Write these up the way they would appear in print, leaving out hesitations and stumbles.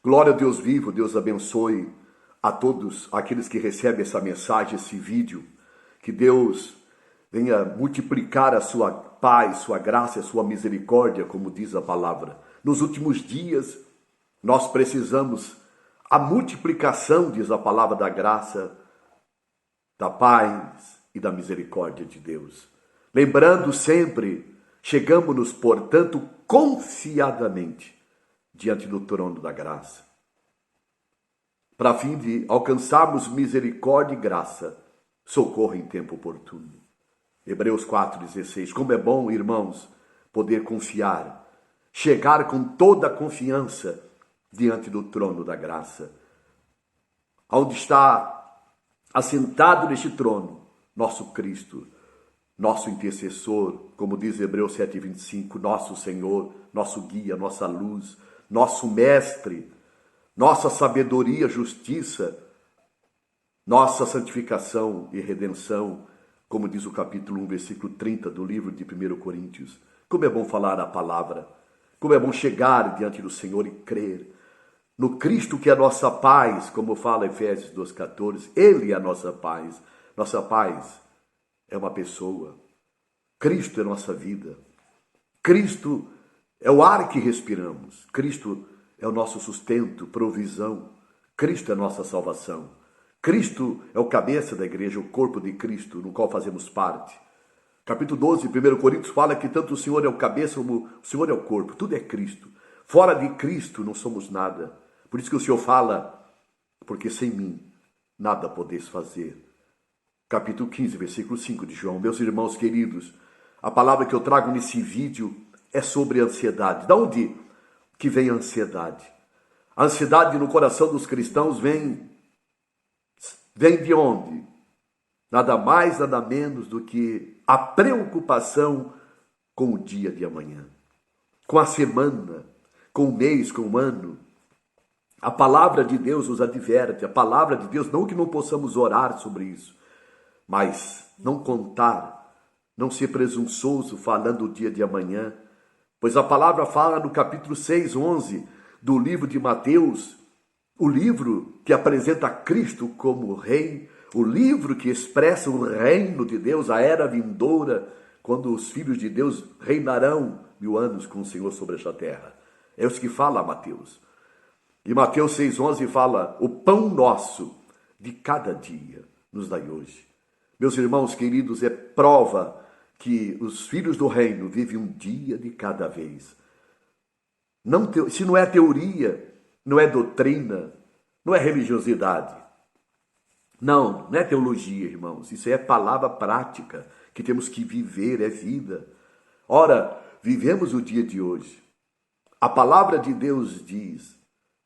Glória a Deus vivo, Deus abençoe a todos aqueles que recebem essa mensagem, esse vídeo. Que Deus venha multiplicar a sua paz, sua graça, a sua misericórdia, como diz a palavra. Nos últimos dias, nós precisamos a multiplicação, diz a palavra, da graça, da paz e da misericórdia de Deus. Lembrando sempre, chegamos-nos, portanto, confiadamente diante do trono da graça, para fim de alcançarmos misericórdia e graça, socorro em tempo oportuno. Hebreus 4,16. Como é bom, irmãos, poder confiar, chegar com toda a confiança diante do trono da graça, onde está assentado neste trono nosso Cristo, nosso intercessor, como diz Hebreus 7,25, nosso Senhor, nosso guia, nossa luz, nosso mestre, nossa sabedoria, justiça, nossa santificação e redenção, como diz o capítulo 1, versículo 30 do livro de 1 Coríntios. Como é bom falar a palavra, como é bom chegar diante do Senhor e crer no Cristo que é a nossa paz, como fala Efésios 2,14. Ele é a nossa paz. Nossa paz é uma pessoa. Cristo é nossa vida. Cristo é o ar que respiramos. Cristo é o nosso sustento, provisão. Cristo é a nossa salvação. Cristo é o cabeça da igreja, o corpo de Cristo, no qual fazemos parte. Capítulo 12, 1 Coríntios, fala que tanto o Senhor é o cabeça como o Senhor é o corpo. Tudo é Cristo. Fora de Cristo não somos nada. Por isso que o Senhor fala, porque sem mim nada podeis fazer. Capítulo 15, versículo 5 de João. Meus irmãos queridos, a palavra que eu trago nesse vídeo é sobre ansiedade. De onde que vem a ansiedade? A ansiedade no coração dos cristãos vem de onde? Nada mais, nada menos do que a preocupação com o dia de amanhã, com a semana, com o mês, com o ano. A palavra de Deus nos adverte, a palavra de Deus, não que não possamos orar sobre isso, mas não contar, não ser presunçoso falando o dia de amanhã, pois a palavra fala no capítulo 6, 11 do livro de Mateus, o livro que apresenta Cristo como rei, o livro que expressa o reino de Deus, a era vindoura, quando os filhos de Deus reinarão 1000 anos com o Senhor sobre esta terra. É isso que fala Mateus. E Mateus 6,11 fala, o pão nosso de cada dia nos dai hoje. Meus irmãos queridos, é prova que os filhos do reino vivem um dia de cada vez. Se não é teoria, não é doutrina, não é religiosidade. Não é teologia, irmãos. Isso é palavra prática que temos que viver, é vida. Ora, vivemos o dia de hoje. A palavra de Deus diz,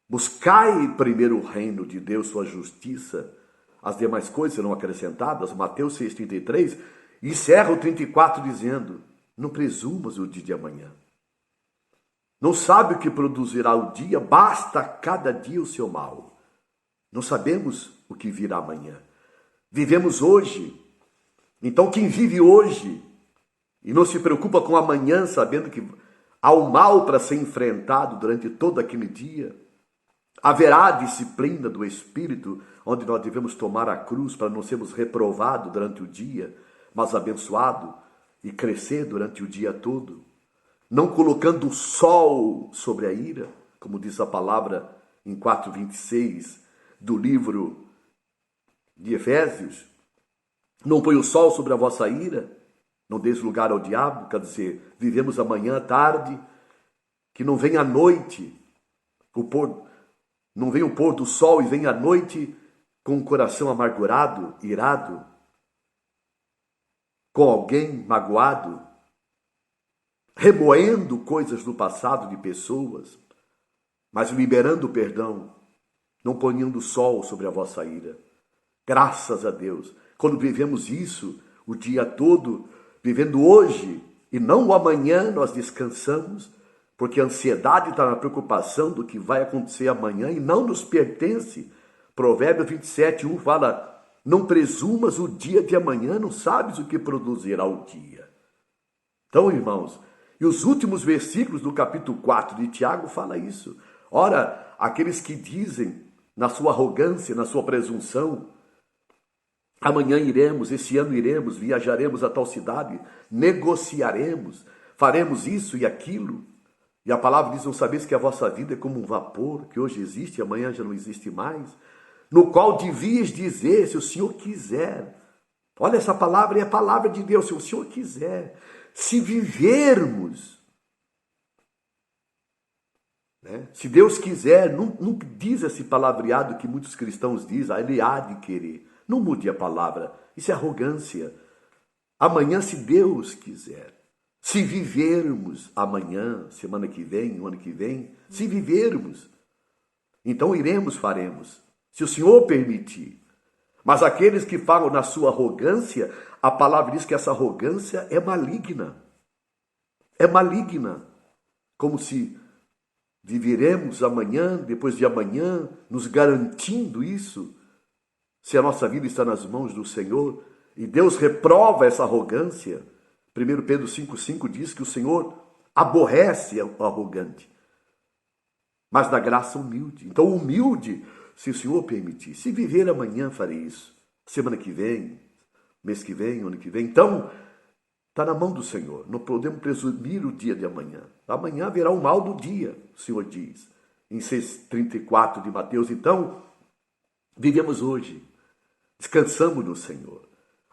buscai primeiro o reino de Deus, sua justiça, as demais coisas serão acrescentadas. Mateus 6,33, encerra o 34 dizendo, não presumas o dia de amanhã. Não sabe o que produzirá o dia, basta cada dia o seu mal. Não sabemos o que virá amanhã. Vivemos hoje. Então quem vive hoje e não se preocupa com amanhã, sabendo que há o mal para ser enfrentado durante todo aquele dia, haverá a disciplina do Espírito, onde nós devemos tomar a cruz para não sermos reprovados durante o dia, mas abençoado e crescer durante o dia todo. Não colocando o sol sobre a ira, como diz a palavra em 4,26 do livro de Efésios. Não põe o sol sobre a vossa ira, não deis lugar ao diabo, quer dizer, vivemos amanhã, tarde, que não venha a noite, não venha o pôr do sol e venha a noite com o coração amargurado, irado, com alguém magoado, remoendo coisas do passado de pessoas, mas liberando o perdão, não ponhando sol sobre a vossa ira. Graças a Deus. Quando vivemos isso o dia todo, vivendo hoje e não o amanhã, nós descansamos, porque a ansiedade está na preocupação do que vai acontecer amanhã e não nos pertence. Provérbios 27:1 fala, não presumas o dia de amanhã, não sabes o que produzirá o dia. Então, irmãos, e os últimos versículos do capítulo 4 de Tiago fala isso. Ora, aqueles que dizem, na sua arrogância, na sua presunção, amanhã iremos, esse ano iremos, viajaremos a tal cidade, negociaremos, faremos isso e aquilo. E a palavra diz, não sabeis que a vossa vida é como um vapor, que hoje existe e amanhã já não existe mais, no qual devias dizer, se o Senhor quiser. Olha, essa palavra é a palavra de Deus, se o Senhor quiser. Se vivermos, né? Se Deus quiser, não diz esse palavreado que muitos cristãos dizem, ele há de querer. Não mude a palavra, isso é arrogância. Amanhã, se Deus quiser. Se vivermos amanhã, semana que vem, o ano que vem, se vivermos, então iremos, faremos, se o Senhor permitir. Mas aqueles que falam na sua arrogância, a palavra diz que essa arrogância é maligna. É maligna. Como se viveremos amanhã, depois de amanhã, nos garantindo isso, se a nossa vida está nas mãos do Senhor, e Deus reprova essa arrogância. 1 Pedro 5,5 diz que o Senhor aborrece o arrogante, mas dá graça humilde. Então, humilde, se o Senhor permitir. Se viver amanhã, farei isso. Semana que vem, mês que vem, ano que vem. Então, está na mão do Senhor. Não podemos presumir o dia de amanhã. Amanhã haverá o mal do dia, o Senhor diz. Em 6,34 de Mateus. Então, vivemos hoje. Descansamos no Senhor.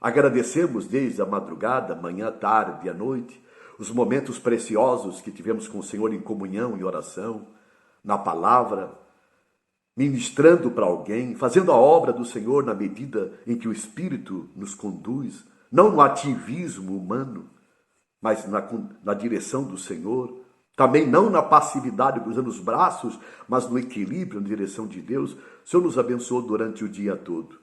Agradecemos desde a madrugada, manhã, tarde, à noite, os momentos preciosos que tivemos com o Senhor em comunhão e oração, na palavra, ministrando para alguém, fazendo a obra do Senhor na medida em que o Espírito nos conduz, não no ativismo humano, mas na direção do Senhor, também não na passividade, cruzando os braços, mas no equilíbrio, na direção de Deus. O Senhor nos abençoou durante o dia todo.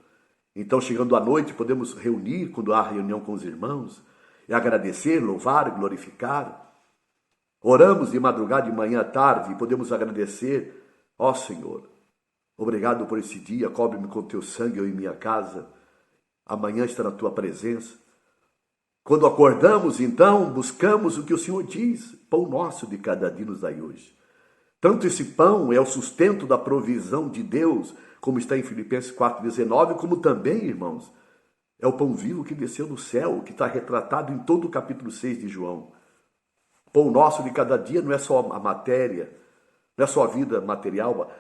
Então, chegando à noite, podemos reunir, quando há reunião com os irmãos, e agradecer, louvar, glorificar. Oramos de madrugada, de manhã à tarde, e podemos agradecer. Ó Senhor, obrigado por esse dia, cobre-me com teu sangue, eu e minha casa. Amanhã está na tua presença. Quando acordamos, então, buscamos o que o Senhor diz. Pão nosso de cada dia nos dai hoje. Tanto esse pão é o sustento da provisão de Deus, como está em Filipenses 4,19, como também, irmãos, é o pão vivo que desceu do céu, que está retratado em todo o capítulo 6 de João. Pão nosso de cada dia não é só a matéria, não é só a vida material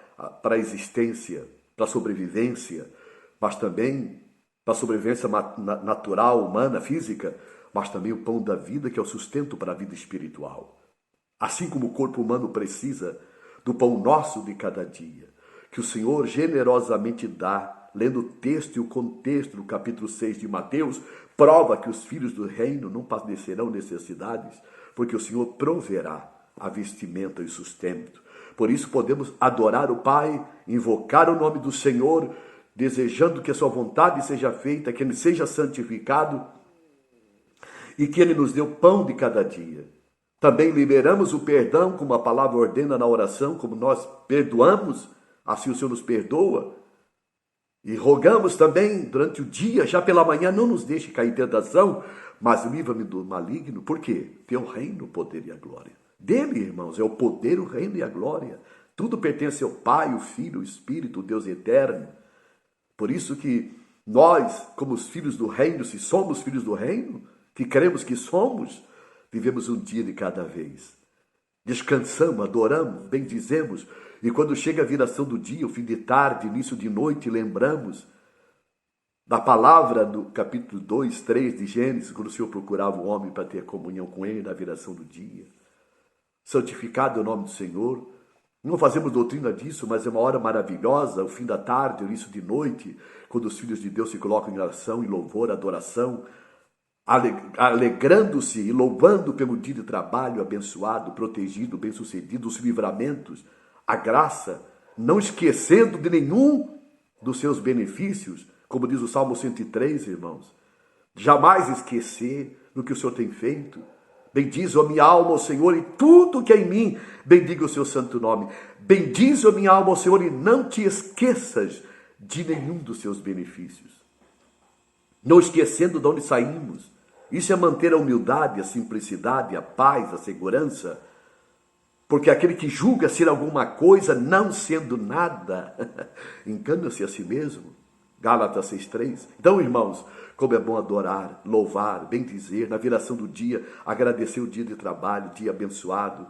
para a existência, para a sobrevivência, mas também para a sobrevivência natural, humana, física, mas também o pão da vida, que é o sustento para a vida espiritual. Assim como o corpo humano precisa do pão nosso de cada dia, que o Senhor generosamente dá, lendo o texto e o contexto do capítulo 6 de Mateus, prova que os filhos do reino não padecerão necessidades, porque o Senhor proverá a vestimenta e o sustento. Por isso podemos adorar o Pai, invocar o nome do Senhor, desejando que a sua vontade seja feita, que Ele seja santificado e que Ele nos dê o pão de cada dia. Também liberamos o perdão, como a palavra ordena na oração, como nós perdoamos, assim o Senhor nos perdoa. E rogamos também durante o dia, já pela manhã, não nos deixe cair em tentação, mas livra-me do maligno. Por quê? Teu reino, o poder e a glória. Dele, irmãos, é o poder, o reino e a glória. Tudo pertence ao Pai, o Filho, o Espírito, o Deus eterno. Por isso que nós, como os filhos do reino, se somos filhos do reino, que cremos que somos, vivemos um dia de cada vez. Descansamos, adoramos, bendizemos. E quando chega a viração do dia, o fim de tarde, início de noite, lembramos da palavra do capítulo 2, 3 de Gênesis, quando o Senhor procurava o homem para ter comunhão com ele na viração do dia. Santificado é o nome do Senhor. Não fazemos doutrina disso, mas é uma hora maravilhosa, o fim da tarde, o início de noite, quando os filhos de Deus se colocam em oração, em louvor, adoração, alegrando-se e louvando pelo dia de trabalho abençoado, protegido, bem-sucedido, os livramentos, a graça, não esquecendo de nenhum dos seus benefícios, como diz o Salmo 103, irmãos. Jamais esquecer do que o Senhor tem feito. Bendize a minha alma ao Senhor e tudo que é em mim, bendiga o seu santo nome. Bendize a minha alma ao Senhor e não te esqueças de nenhum dos seus benefícios. Não esquecendo de onde saímos. Isso é manter a humildade, a simplicidade, a paz, a segurança. Porque aquele que julga ser alguma coisa, não sendo nada, engana-se a si mesmo. Gálatas 6,3. Então, irmãos, como é bom adorar, louvar, bendizer, na viração do dia, agradecer o dia de trabalho, dia abençoado,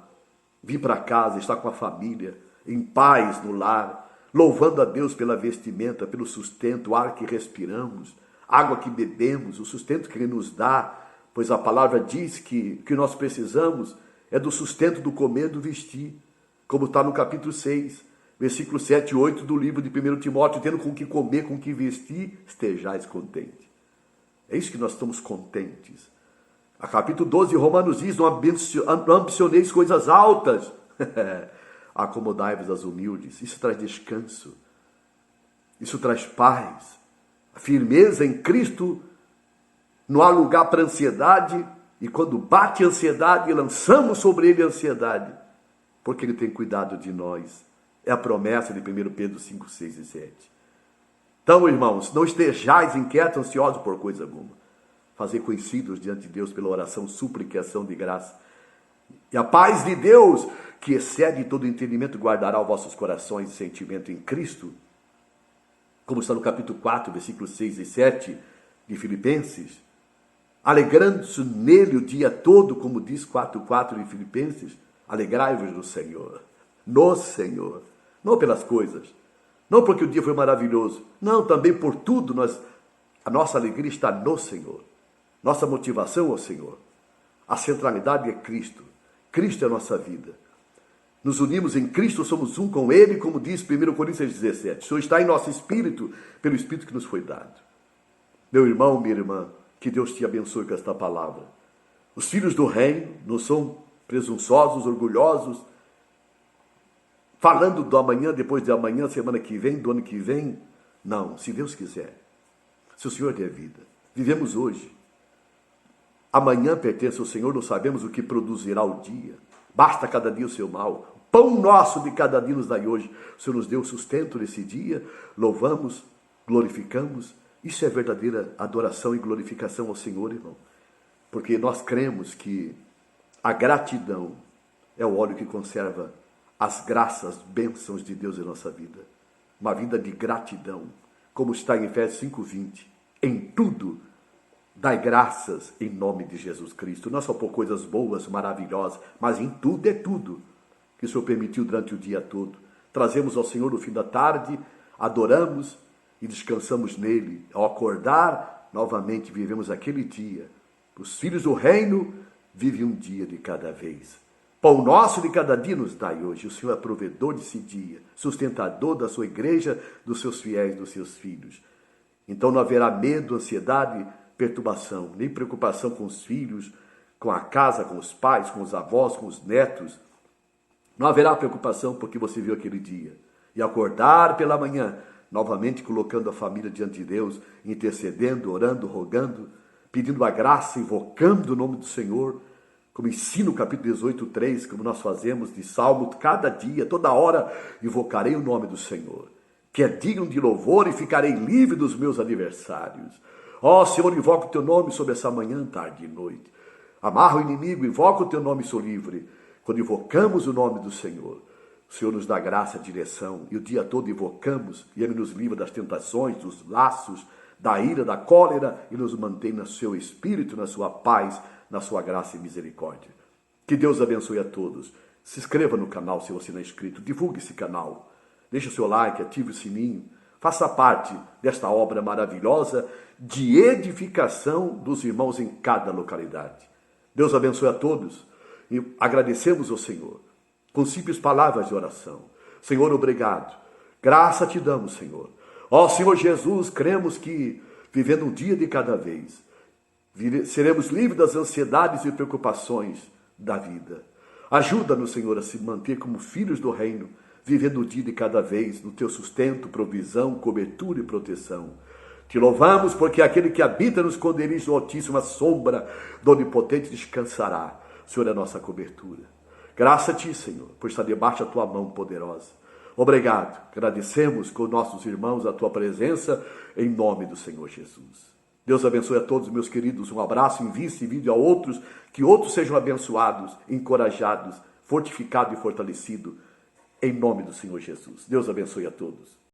vir para casa, estar com a família, em paz no lar, louvando a Deus pela vestimenta, pelo sustento, o ar que respiramos, água que bebemos, o sustento que Ele nos dá, pois a palavra diz que o que nós precisamos é do sustento do comer e do vestir, como está no capítulo 6, versículo 7 e 8 do livro de 1 Timóteo, tendo com que comer, com que vestir, estejais contentes. É isso que nós estamos contentes. A capítulo 12 de Romanos diz, não ambicioneis coisas altas, acomodai-vos às humildes. Isso traz descanso, isso traz paz, a firmeza em Cristo. Não há lugar para ansiedade, e quando bate a ansiedade, lançamos sobre ele a ansiedade, porque ele tem cuidado de nós. É a promessa de 1 Pedro 5, 6 e 7. Então, irmãos, não estejais inquietos, ansiosos por coisa alguma. Fazer conhecidos diante de Deus pela oração, súplica e ação de graça. E a paz de Deus, que excede todo entendimento, guardará os vossos corações e sentimento em Cristo. Como está no capítulo 4, versículos 6 e 7 de Filipenses. Alegrando-se nele o dia todo, como diz 4,4 de Filipenses. Alegrai-vos no Senhor. No Senhor. Não pelas coisas. Não porque o dia foi maravilhoso. Não, também por tudo. A nossa alegria está no Senhor. Nossa motivação é o Senhor. A centralidade é Cristo. Cristo é a nossa vida. Nos unimos em Cristo, somos um com Ele, como diz 1 Coríntios 17. O Senhor está em nosso espírito, pelo Espírito que nos foi dado. Meu irmão, minha irmã, que Deus te abençoe com esta palavra. Os filhos do reino não são presunçosos, orgulhosos, falando do amanhã, depois de amanhã, semana que vem, do ano que vem. Não, se Deus quiser. Se o Senhor der vida. Vivemos hoje. Amanhã pertence ao Senhor, não sabemos o que produzirá o dia. Basta cada dia o seu mal. O pão nosso de cada dia nos dai hoje. O Senhor nos deu o sustento nesse dia. Louvamos, glorificamos. Isso é verdadeira adoração e glorificação ao Senhor, irmão. Porque nós cremos que a gratidão é o óleo que conserva as graças, bênçãos de Deus em nossa vida. Uma vida de gratidão. Como está em Efésios 5:20. Em tudo, dai graças em nome de Jesus Cristo. Não só por coisas boas, maravilhosas, mas em tudo é tudo que o Senhor permitiu durante o dia todo. Trazemos ao Senhor no fim da tarde, adoramos e descansamos nele. Ao acordar, novamente vivemos aquele dia. Os filhos do reino vivem um dia de cada vez. Pão nosso de cada dia nos dai hoje. O Senhor é provedor desse dia, sustentador da sua igreja, dos seus fiéis, dos seus filhos. Então não haverá medo, ansiedade, perturbação, nem preocupação com os filhos, com a casa, com os pais, com os avós, com os netos. Não haverá preocupação porque você viu aquele dia. E acordar pela manhã, novamente colocando a família diante de Deus, intercedendo, orando, rogando, pedindo a graça, invocando o nome do Senhor, como ensina o capítulo 18:3, como nós fazemos de salmo, cada dia, toda hora, invocarei o nome do Senhor, que é digno de louvor e ficarei livre dos meus adversários. Ó Senhor, invoco o teu nome sobre essa manhã, tarde e noite. Amarra o inimigo, invoca o teu nome e sou livre. Quando invocamos o nome do Senhor, o Senhor nos dá graça, direção, e o dia todo invocamos, e Ele nos livra das tentações, dos laços, da ira, da cólera, e nos mantém no seu espírito, na sua paz, na sua graça e misericórdia. Que Deus abençoe a todos. Se inscreva no canal se você não é inscrito, divulgue esse canal, deixe o seu like, ative o sininho, faça parte desta obra maravilhosa de edificação dos irmãos em cada localidade. Deus abençoe a todos e agradecemos ao Senhor com simples palavras de oração. Senhor, obrigado. Graça te damos, Senhor. Ó Senhor Jesus, cremos que, vivendo um dia de cada vez, seremos livres das ansiedades e preocupações da vida. Ajuda-nos, Senhor, a se manter como filhos do reino, vivendo o dia de cada vez, no teu sustento, provisão, cobertura e proteção. Te louvamos porque aquele que habita nos esconderijos do Altíssimo, a sombra do Onipotente descansará. O Senhor é a nossa cobertura. Graça a ti, Senhor, por estar debaixo da tua mão poderosa. Obrigado. Agradecemos com nossos irmãos a tua presença, em nome do Senhor Jesus. Deus abençoe a todos, meus queridos. Um abraço, envie esse vídeo a outros, que outros sejam abençoados, encorajados, fortificado e fortalecido, em nome do Senhor Jesus. Deus abençoe a todos.